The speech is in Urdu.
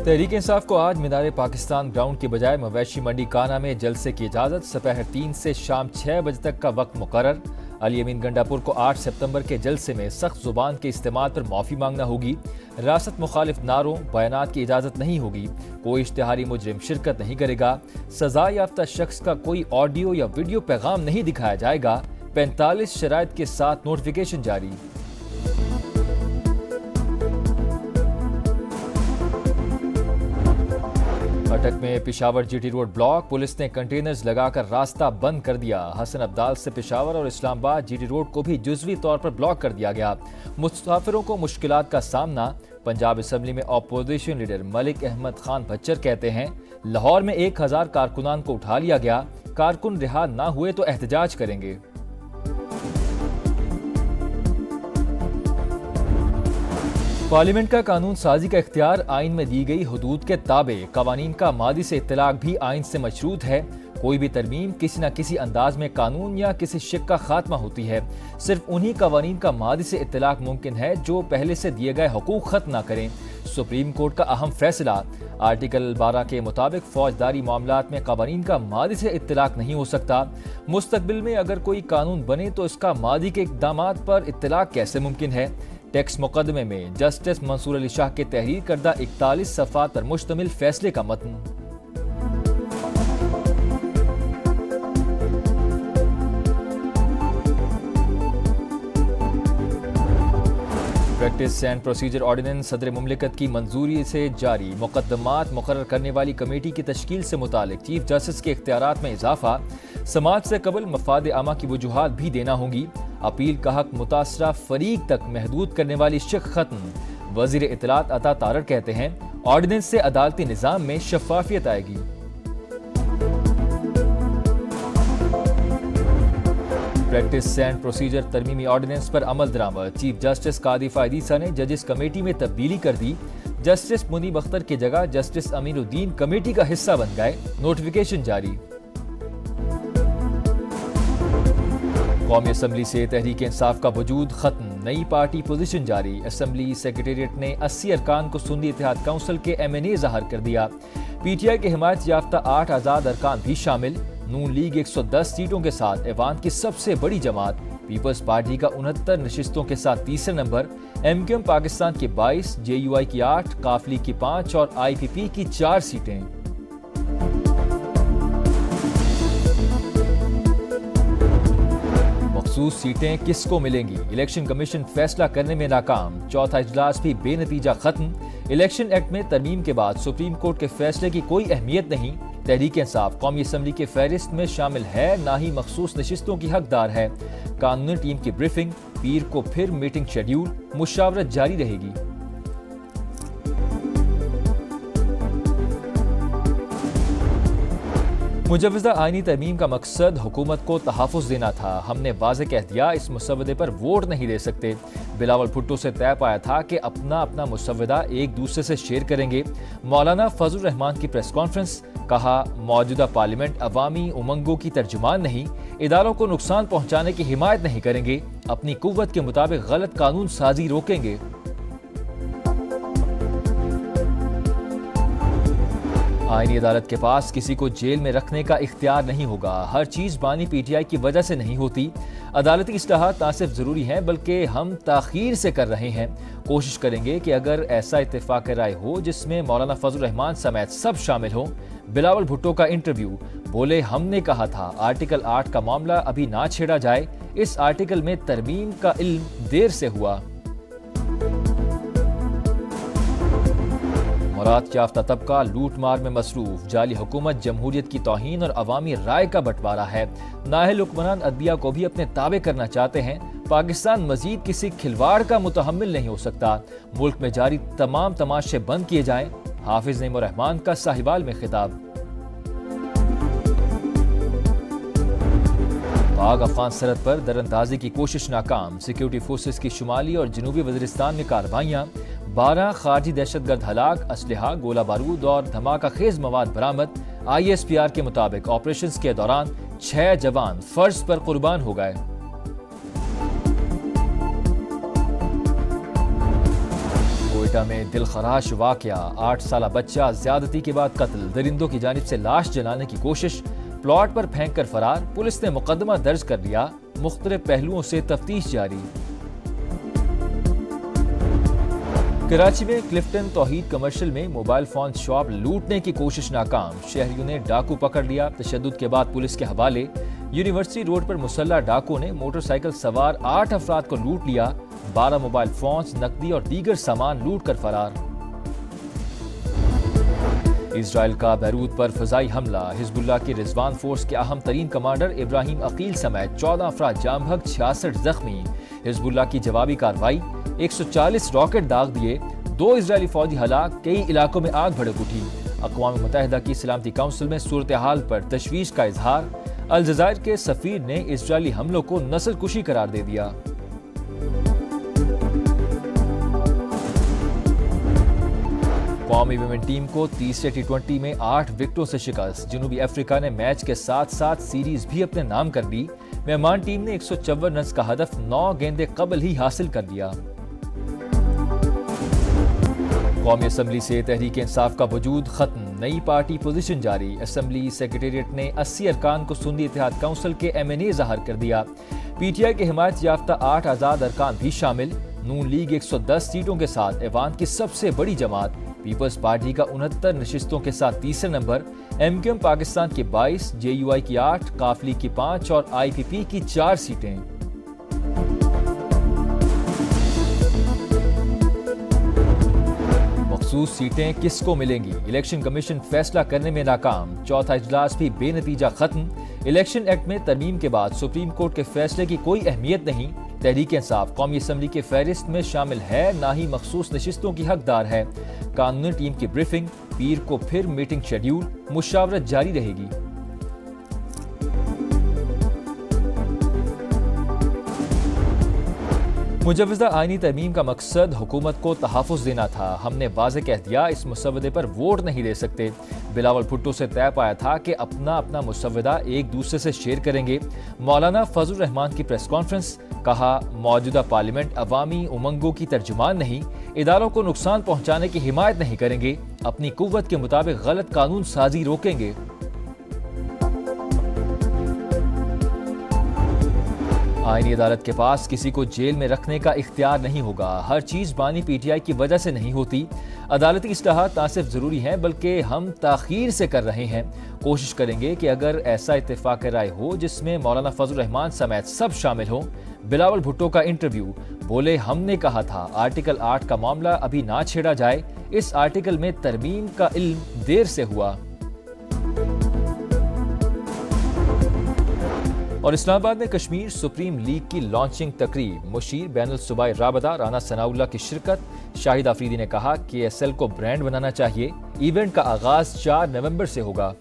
تحریک انصاف کو آج مینار پاکستان گراؤنڈ کی بجائے مویشی منڈی کانا میں جلسے کی اجازت۔ سپہر 3 سے شام 6 بجے تک کا وقت مقرر۔ علی امین گنڈاپور کو 8 سپتمبر کے جلسے میں سخت زبان کے استعمال پر معافی مانگنا ہوگی۔ ریاست مخالف نعروں بیانات کی اجازت نہیں ہوگی۔ کوئی اشتہاری مجرم شرکت نہیں کرے گا۔ سزا یافتہ شخص کا کوئی آڈیو یا ویڈیو پیغام نہیں دکھایا جائے گا۔ 45 شرائط کے ساتھ نوٹیفیکیشن جاری۔ اٹک میں Peshawar G T road block, police نے کنٹینرز لگا کر راستہ بند کر دیا۔ حسن عبدال سے پشاور اور اسلام آباد جی ٹی روڈ کو بھی جزوی طور پر بلاک کر دیا گیا۔ مسافروں کو مشکلات کا سامنا۔ پنجاب اسمبلی میں opposition leader Malik Ahmad Khan Butcher کہتے ہیں لاہور میں 1000 کارکنان کو اٹھا لیا گیا، کارکن رہا نہ ہوئے تو احتجاج کریں گے۔ پارلیمنٹ کا قانون سازی کا اختیار آئین میں دی گئی حدود کے تابع۔ قوانین کا ماضی سے اطلاق بھی آئین سے مشروط ہے۔ کوئی بھی ترمیم کسی نہ کسی انداز میں قانون یا کسی شق کا خاتمہ ہوتی ہے۔ صرف انہی قوانین کا ماضی سے اطلاق ممکن ہے جو پہلے سے دیے گئے حقوق ختم نہ کریں۔ سپریم کورٹ کا اہم فیصلہ۔ آرٹیکل 12 کے مطابق فوجداری معاملات میں قوانین کا ماضی سے اطلاق نہیں ہو سکتا۔ مستقبل میں اگر کوئی قانون بنے تو اس کا ماضی کے اقدامات پر اطلاق کیسے ممکن ہے؟ ٹیکس مقدمے میں جسٹس منصور علی شاہ کے تحریر کردہ 41 صفحات پر مشتمل فیصلے کا متن۔ پریکٹس اینڈ پروسیجر آرڈیننس صدر مملکت کی منظوری سے جاری۔ مقدمات مقرر کرنے والی کمیٹی کی تشکیل سے متعلق چیف جسٹس کے اختیارات میں اضافہ۔ سماعت سے قبل مفاد عامہ کی وجوہات بھی دینا ہوں گی۔ اپیل کا حق متاثرہ فریق تک محدود کرنے والی شق ختم۔ وزیر اطلاعات عطا تارڑ کہتے ہیں آرڈیننس سے عدالتی نظام میں شفافیت آئے گی۔ پریکٹس اینڈ پروسیجر ترمیمی آرڈیننس پر عمل درآمد۔ چیف جسٹس قاضی فائدیسا نے ججز کمیٹی میں تبدیلی کر دی۔ جسٹس منیب اختر کی جگہ جسٹس امین الدین کمیٹی کا حصہ بن گئے۔ نوٹیفیکیشن جاری۔ قومی اسمبلی سے تحریک انصاف کا وجود ختم، نئی پارٹی پوزیشن جاری۔ اسمبلی سیکریٹریٹ نے 80 ارکان کو سنی اتحاد کونسل کے ایم این اے ظاہر کر دیا۔ پی ٹی آئی کے حمایت یافتہ 8 آزاد ارکان بھی شامل۔ نون لیگ 110 سیٹوں کے ساتھ ایوان کی سب سے بڑی جماعت۔ پیپلز پارٹی کا 69 نشستوں کے ساتھ تیسرے نمبر۔ ایم کیو ایم پاکستان کی 22، جے یو آئی کی 8، قافلی کی 5 اور آئی پی پی کی 4 سیٹیں۔ مخصوص سیٹیں کس کو ملیں گی؟ الیکشن کمیشن فیصلہ کرنے میں ناکام۔ چوتھا اجلاس بھی بے نتیجہ ختم۔ الیکشن ایکٹ میں ترمیم کے بعد سپریم کورٹ کے فیصلے کی کوئی اہمیت نہیں۔ تحریک انصاف قومی اسمبلی کے فہرست میں شامل ہے نہ ہی مخصوص نشستوں کی حقدار ہے۔ قانونی ٹیم کی بریفنگ، پیر کو پھر میٹنگ شیڈیول، مشاورت جاری رہے گی۔ مجوزہ آئینی ترمیم کا مقصد حکومت کو تحفظ دینا تھا۔ ہم نے واضح کہہ دیا اس مسودے پر ووٹ نہیں دے سکتے۔ بلاول بھٹو سے طے پایا تھا کہ اپنا مسودہ ایک دوسرے سے شیئر کریں گے۔ مولانا فضل الرحمان کی پریس کانفرنس، کہا موجودہ پارلیمنٹ عوامی امنگوں کی ترجمان نہیں، اداروں کو نقصان پہنچانے کی حمایت نہیں کریں گے، اپنی قوت کے مطابق غلط قانون سازی روکیں گے۔ آئینی عدالت کے پاس کسی کو جیل میں رکھنے کا اختیار نہیں ہوگا۔ ہر چیز بانی پی ٹی آئی کی وجہ سے نہیں ہوتی۔ عدالتی اصلاحات نہ صرف ضروری ہیں بلکہ ہم تاخیر سے کر رہے ہیں۔ کوشش کریں گے کہ اگر ایسا اتفاق رائے ہو جس میں مولانا فضل الرحمان سمیت سب شامل ہوں۔ بلاول بھٹو کا انٹرویو، بولے ہم نے کہا تھا آرٹیکل 8 کا معاملہ ابھی نہ چھیڑا جائے، اس آرٹیکل میں ترمیم کا علم دیر سے ہوا۔ مراد یافتہ طبقہ لوٹ مار میں مصروف۔ جعلی حکومت جمہوریت کی توہین اور عوامی رائے کا بٹوارا ہے۔ نااہل حکمران عدلیہ کو بھی اپنے تابع کرنا چاہتے ہیں۔ پاکستان مزید کسی کھلواڑ کا متحمل نہیں ہو سکتا۔ ملک میں جاری تمام تماشے بند کیے جائیں۔ حافظ نعیم الرحمان کا ساہیوال میں خطاب۔ پاک افغان سرحد پر دراندازی کی کوشش ناکام۔ سیکیورٹی فورسز کی شمالی اور جنوبی وزیرستان میں کارروائیاں۔ 12 خارجی دہشت گرد ہلاک، اسلحہ، گولہ بارود اور دھماکہ خیز مواد برآمد۔ آئی ایس پی آر کے مطابق آپریشنز کے دوران 6 جوان فرض پر قربان ہو گئے۔ کوئٹہ میں دلخراش واقعہ، 8 سالہ بچہ زیادتی کے بعد قتل، درندوں کی جانب سے لاش جلانے کی کوشش، پلاٹ پر پھینک کر فرار، پولیس نے مقدمہ درج کر لیا، مختلف پہلوؤں سے تفتیش جاری۔ کراچی میں کلفٹن توحید کمرشل میں موبائل فون شاپ لوٹنے کی کوشش ناکام، شہریوں نے ڈاکو پکڑ لیا، تشدد کے بعد پولیس کے حوالے۔ یونیورسٹی روڈ پر مسلح ڈاکو نے موٹر سائیکل سوار 8 افراد کو لوٹ لیا، 12 موبائل فونز، نقدی اور دیگر سامان لوٹ کر فرار۔ اسرائیل کا بیروت پر فضائی حملہ، حزب اللہ کی رضوان فورس کے اہم ترین کمانڈر ابراہیم عقیل سمیت 14 افراد جاں بحق، 66 زخمی۔ حزب اللہ کی جوابی کارروائی، 140 راکٹ داغ دیے، 2 اسرائیلی فوجی ہلاک، کئی علاقوں میں آگ بھڑک اٹھی۔ اقوام متحدہ کی سلامتی کونسل میں صورتحال پر تشویش کا اظہار، الجزائر کے سفیر نے اسرائیلی حملوں کو نسل کشی قرار دے دیا۔ قومی ویمن ٹیم کو تیسرے T20 میں 8 وکٹوں سے شکست، جنوبی افریقہ نے میچ کے ساتھ ساتھ سیریز بھی اپنے نام کر لی، مہمان ٹیم نے 154 رنز کا ہدف 9 گیندیں قبل ہی حاصل کر لیا۔ قومی اسمبلی سے تحریک انصاف کا وجود ختم، نئی پارٹی پوزیشن جاری، اسمبلی سیکریٹریٹ نے 80 ارکان کو سنی اتحاد کونسل کے MNA ظاہر کر دیا، PTI کے حمایت یافتہ 8 آزاد ارکان بھی شامل، نون لیگ 110 سیٹوں کے ساتھ ایوان کی سب سے بڑی جماعت، پیپلز پارٹی کا 69 نشستوں کے ساتھ تیسرے نمبر، MQM پاکستان کی 22، JUI کی 8، قاف لیگ کی 5 اور IPP کی 4 سیٹیں۔ مخصوص سیٹیں کس کو ملیں گی؟ الیکشن کمیشن فیصلہ کرنے میں ناکام، چوتھا اجلاس بھی بے نتیجہ ختم، الیکشن ایکٹ میں ترمیم کے بعد سپریم کورٹ کے فیصلے کی کوئی اہمیت نہیں، تحریک انصاف قومی اسمبلی کے فہرست میں شامل ہے، نہ ہی مخصوص نشستوں کی حقدار ہے، قانونی ٹیم کی بریفنگ، پیر کو پھر میٹنگ شیڈیول، مشاورت جاری رہے گی۔ مجوزہ آئینی ترمیم کا مقصد حکومت کو تحفظ دینا تھا، ہم نے واضح کہہ دیا اس مسودے پر ووٹ نہیں دے سکتے، بلاول بھٹو سے طے پایا تھا کہ اپنا مسودہ ایک دوسرے سے شیئر کریں گے، مولانا فضل الرحمان کی پریس کانفرنس، کہا موجودہ پارلیمنٹ عوامی امنگوں کی ترجمان نہیں، اداروں کو نقصان پہنچانے کی حمایت نہیں کریں گے، اپنی قوت کے مطابق غلط قانون سازی روکیں گے۔ آئینی عدالت کے پاس کسی کو جیل میں رکھنے کا اختیار نہیں ہوگا، ہر چیز بانی PTI کی وجہ سے نہیں ہوتی، عدالتی اصلاحات نہ صرف ضروری ہیں بلکہ ہم تاخیر سے کر رہے ہیں، کوشش کریں گے کہ اگر ایسا اتفاق رائے ہو جس میں مولانا فضل الرحمان سمیت سب شامل ہوں۔ بلاول بھٹو کا انٹرویو، بولے ہم نے کہا تھا آرٹیکل 8 کا معاملہ ابھی نہ چھیڑا جائے، اس آرٹیکل میں ترمیم کا علم دیر سے ہوا۔ اور اسلام آباد میں کشمیر سپریم لیگ کی لانچنگ تقریب، مشیر بین الصوبائی رابطہ رانا ثناء اللہ کی شرکت، شاہد آفریدی نے کہا کہ KSL کو برانڈ بنانا چاہیے، ایونٹ کا آغاز 4 نومبر سے ہوگا۔